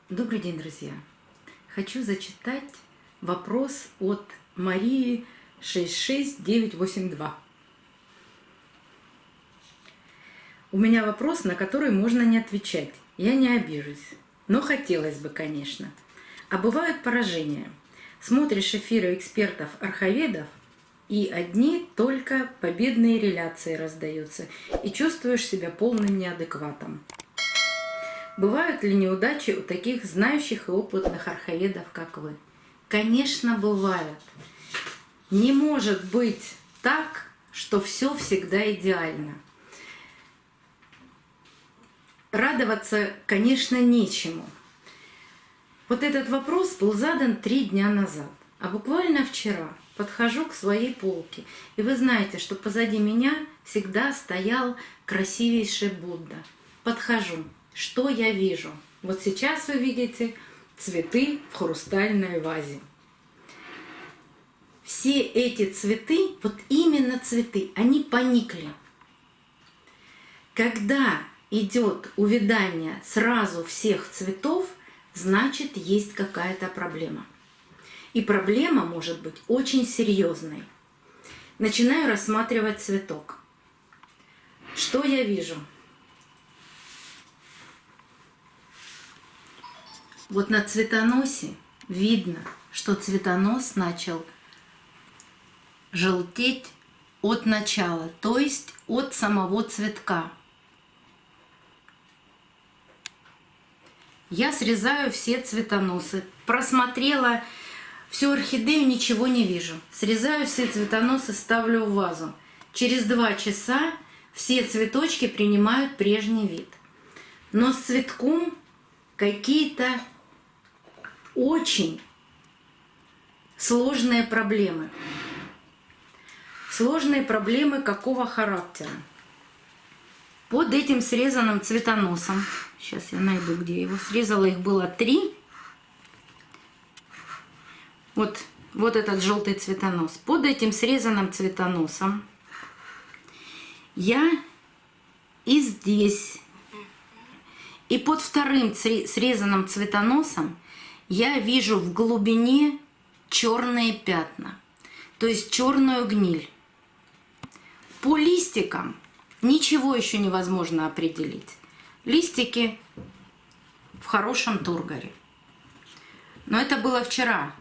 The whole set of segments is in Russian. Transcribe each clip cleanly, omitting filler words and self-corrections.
Добрый день, друзья! Хочу зачитать вопрос от Марии 66982. У меня вопрос, на который можно не отвечать. Я не обижусь, но хотелось бы, конечно. А бывают поражения. Смотришь эфиры экспертов-арховедов, и одни только победные реляции раздаются, и чувствуешь себя полным неадекватом. Бывают ли неудачи у таких знающих и опытных арховедов, как вы? Конечно, бывают. Не может быть так, что все всегда идеально. Радоваться, конечно, нечему. Вот этот вопрос был задан 3 дня назад, а буквально вчера подхожу к своей полке, и вы знаете, что позади меня всегда стоял красивейший Будда. Подхожу. Что я вижу? Вот сейчас вы видите цветы в хрустальной вазе. Все эти цветы, вот именно цветы, они поникли. Когда идет увядание сразу всех цветов, значит, есть какая-то проблема. И проблема может быть очень серьезной. Начинаю рассматривать цветок. Что я вижу? Вот на цветоносе видно, что цветонос начал желтеть от начала, то есть от самого цветка. Я срезаю все цветоносы. Просмотрела всю орхидею, ничего не вижу. Срезаю все цветоносы, ставлю в вазу. Через 2 часа все цветочки принимают прежний вид. Но с цветком какие-то очень сложные проблемы. Сложные проблемы какого характера? Под этим срезанным цветоносом, сейчас я найду, где я его срезала, их было 3. Вот этот желтый цветонос. Под этим срезанным цветоносом я и здесь, и под вторым срезанным цветоносом я вижу в глубине черные пятна, то есть черную гниль. По листикам ничего еще невозможно определить. Листики в хорошем тургоре. Но это было вчера.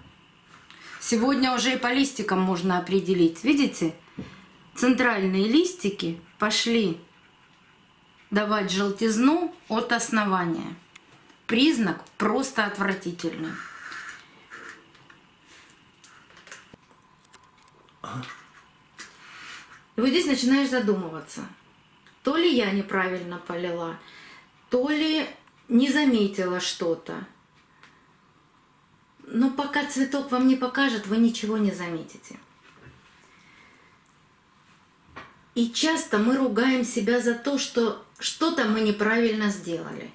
Сегодня уже и по листикам можно определить. Видите, центральные листики пошли давать желтизну от основания. Признак просто отвратительный. И вот здесь начинаешь задумываться. То ли я неправильно полила, то ли не заметила что-то. Но пока цветок вам не покажет, вы ничего не заметите. И часто мы ругаем себя за то, что что-то мы неправильно сделали.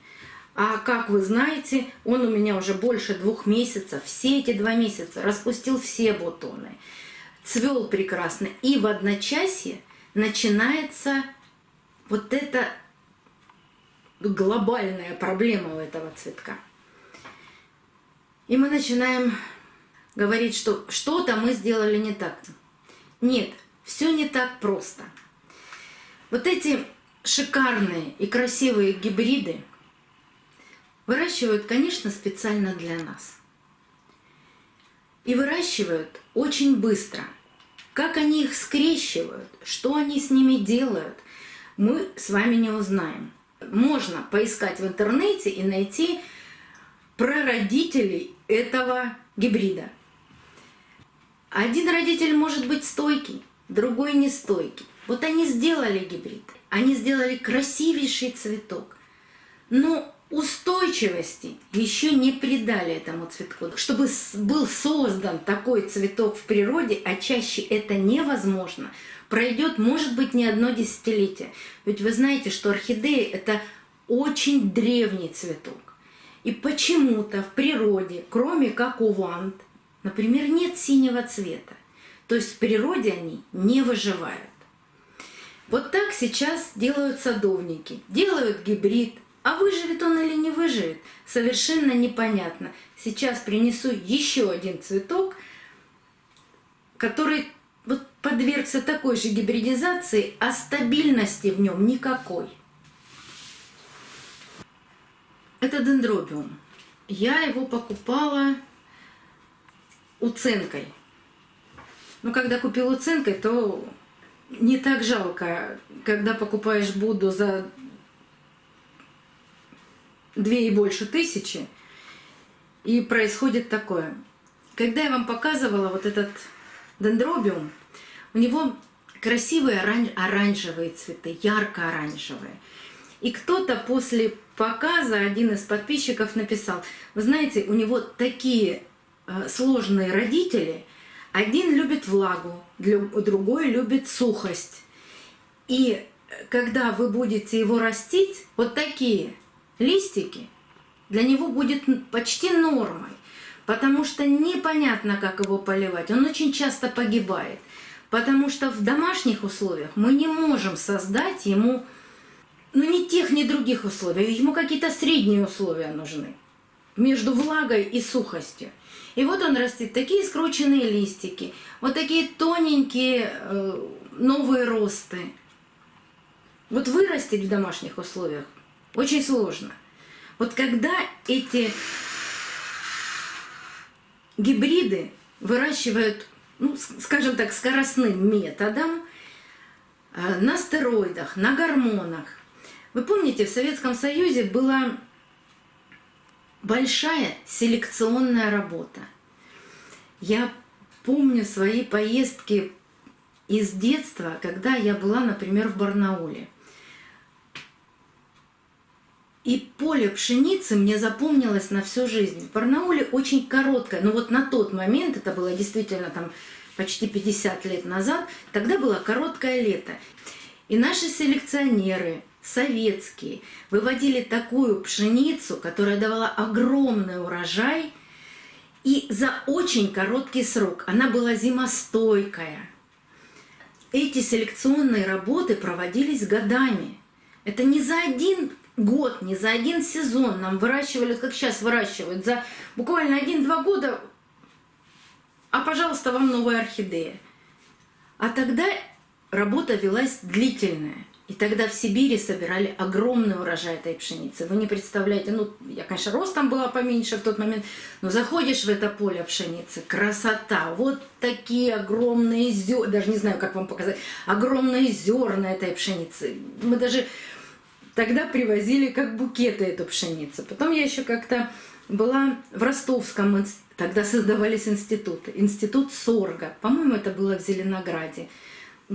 А как вы знаете, он у меня уже больше 2 месяцев, все эти 2 месяца распустил все бутоны, цвел прекрасно. И в одночасье начинается вот эта глобальная проблема у этого цветка. И мы начинаем говорить, что что-то мы сделали не так. Нет, все не так просто. Вот эти шикарные и красивые гибриды выращивают, конечно, специально для нас. И выращивают очень быстро. Как они их скрещивают, что они с ними делают, мы с вами не узнаем. Можно поискать в интернете и найти прародителей этого гибрида. Один родитель может быть стойкий, другой не стойкий. Вот они сделали гибрид, они сделали красивейший цветок, но устойчивости еще не придали этому цветку. Чтобы был создан такой цветок в природе, а чаще это невозможно, пройдет, может быть, не 1 десятилетие. Ведь вы знаете, что орхидеи — это очень древний цветок. И почему-то в природе, кроме как у ванд, например, нет синего цвета. То есть в природе они не выживают. Вот так сейчас делают садовники. Делают гибрид, А выживет он или не выживет, совершенно непонятно. Сейчас принесу еще один цветок, который вот подвергся такой же гибридизации, а стабильности в нем никакой. Это дендробиум. Я его покупала уценкой. Но когда купила уценкой, то не так жалко, когда покупаешь Будду за 2 и больше тысячи, и происходит такое. Когда я вам показывала вот этот дендробиум, у него красивые оранжевые цветы, ярко-оранжевые. И кто-то после показа, один из подписчиков написал, вы знаете, у него такие сложные родители, один любит влагу, другой любит сухость. И когда вы будете его растить, вот такие листики для него будет почти нормой, потому что непонятно, как его поливать. Он очень часто погибает, потому что в домашних условиях мы не можем создать ему, ни тех, ни других условий. Ему какие-то средние условия нужны между влагой и сухостью. И вот он растет, такие скрученные листики, вот такие тоненькие новые росты. Вот вырастить в домашних условиях очень сложно. Вот когда эти гибриды выращивают, скажем так, скоростным методом, на стероидах, на гормонах. Вы помните, в Советском Союзе была большая селекционная работа. Я помню свои поездки из детства, когда я была, например, в Барнауле. И поле пшеницы мне запомнилось на всю жизнь. В Барнауле очень короткое, но вот на тот момент, это было действительно там почти 50 лет назад, тогда было короткое лето. И наши селекционеры, советские, выводили такую пшеницу, которая давала огромный урожай, и за очень короткий срок. Она была зимостойкая. Эти селекционные работы проводились годами. Это не за один год, не за один сезон нам выращивали, как сейчас выращивают, за буквально 1-2 года, а пожалуйста, вам новая орхидея. А тогда работа велась длительная. И тогда в Сибири собирали огромный урожай этой пшеницы. Вы не представляете, я, конечно, ростом была поменьше в тот момент, но заходишь в это поле пшеницы, красота, вот такие огромные зерна, даже не знаю, как вам показать, огромные зерна этой пшеницы. Мы даже тогда привозили как букеты эту пшеницу. Потом я еще как-то была в Ростовском, тогда создавались институты. Институт сорга, по-моему, это было в Зеленограде.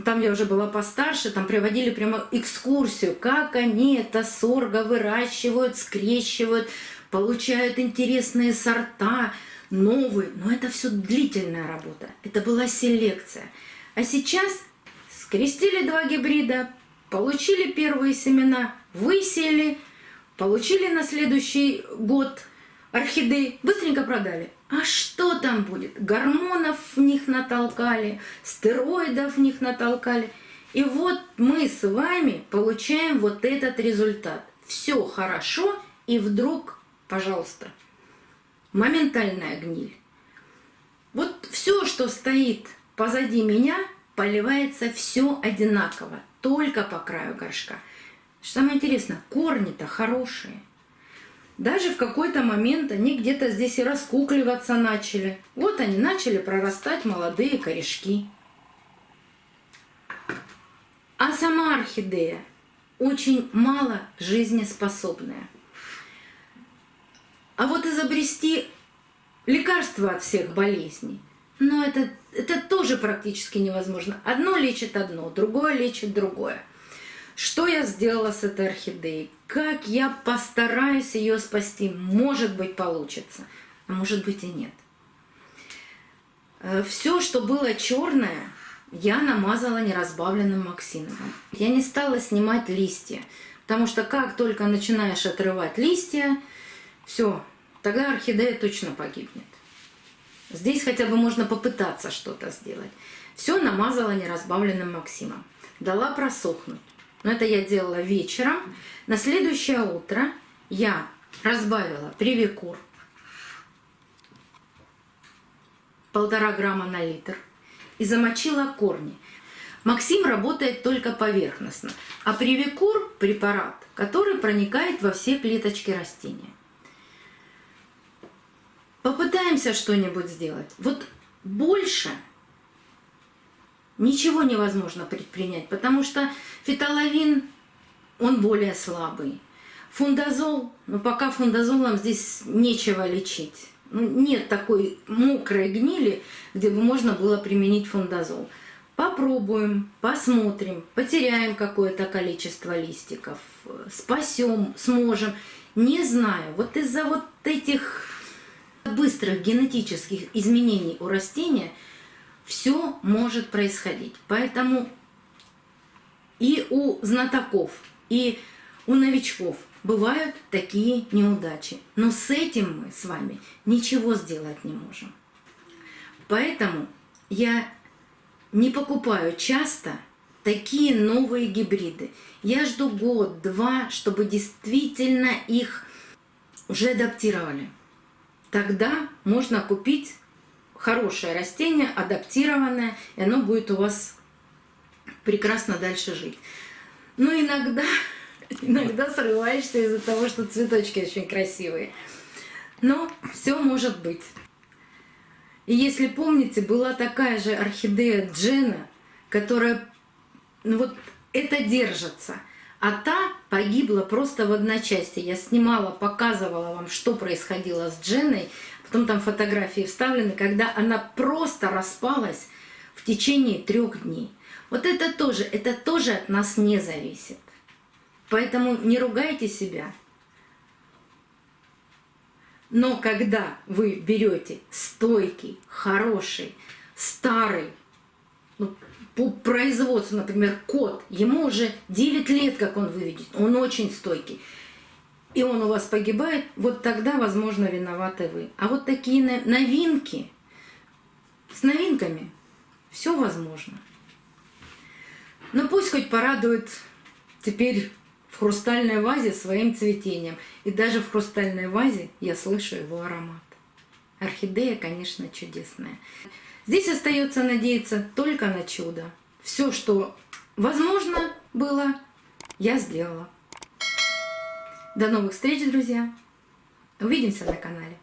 Там я уже была постарше, там приводили прямо экскурсию, как они это сорго выращивают, скрещивают, получают интересные сорта, новые. Но это все длительная работа, это была селекция. А сейчас скрестили 2 гибрида, получили первые семена, высеяли, получили на следующий год орхидеи, быстренько продали. А что там будет? Гормонов в них натолкали, стероидов в них натолкали. И вот мы с вами получаем вот этот результат. Все хорошо, и вдруг, пожалуйста, моментальная гниль. Вот все, что стоит позади меня, поливается все одинаково, только по краю горшка. Самое интересное, корни-то хорошие. Даже в какой-то момент они где-то здесь и раскукливаться начали. Вот они начали прорастать молодые корешки. А сама орхидея очень мало жизнеспособная. А вот изобрести лекарство от всех болезней, это тоже практически невозможно. Одно лечит одно, другое лечит другое. Что я сделала с этой орхидеей? Как я постараюсь ее спасти? Может быть, получится, а может быть и нет. Все, что было черное, я намазала неразбавленным Максиновым. Я не стала снимать листья, потому что как только начинаешь отрывать листья, все, тогда орхидея точно погибнет. Здесь хотя бы можно попытаться что-то сделать. Все намазала неразбавленным Максимом. Дала просохнуть. Но это я делала вечером. На следующее утро я разбавила привикур 1,5 грамма на литр и замочила корни. Максим работает только поверхностно, а привикур – препарат, который проникает во все клеточки растения. Попытаемся что-нибудь сделать. Вот больше ничего невозможно предпринять, потому что фитоловин, он более слабый. Фундазол, но пока фундазолом здесь нечего лечить. Нет такой мокрой гнили, где бы можно было применить фундазол. Попробуем, посмотрим, потеряем какое-то количество листиков, спасем, сможем. Не знаю, вот из-за вот этих быстрых генетических изменений у растения все может происходить. Поэтому и у знатоков, и у новичков бывают такие неудачи. Но с этим мы с вами ничего сделать не можем. Поэтому я не покупаю часто такие новые гибриды. Я жду год-два, чтобы действительно их уже адаптировали. Тогда можно купить хорошее растение, адаптированное, и оно будет у вас прекрасно дальше жить. Но иногда срываешься из-за того, что цветочки очень красивые. Но все может быть. И если помните, была такая же орхидея Джена, которая вот это держится, а та погибла просто в одночасье. Я снимала, показывала вам, что происходило с Дженой, потом там фотографии вставлены, когда она просто распалась в течение 3 дней. Вот это тоже от нас не зависит. Поэтому не ругайте себя. Но когда вы берете стойкий, хороший, старый, по производству, например, кот, ему уже 9 лет, как он выведен, он очень стойкий, и он у вас погибает, вот тогда, возможно, виноваты вы. А вот такие новинки, с новинками все возможно. Но пусть хоть порадует теперь в хрустальной вазе своим цветением. И даже в хрустальной вазе я слышу его аромат. Орхидея, конечно, чудесная. Здесь остается надеяться только на чудо. Все, что возможно было, я сделала. До новых встреч, друзья. Увидимся на канале.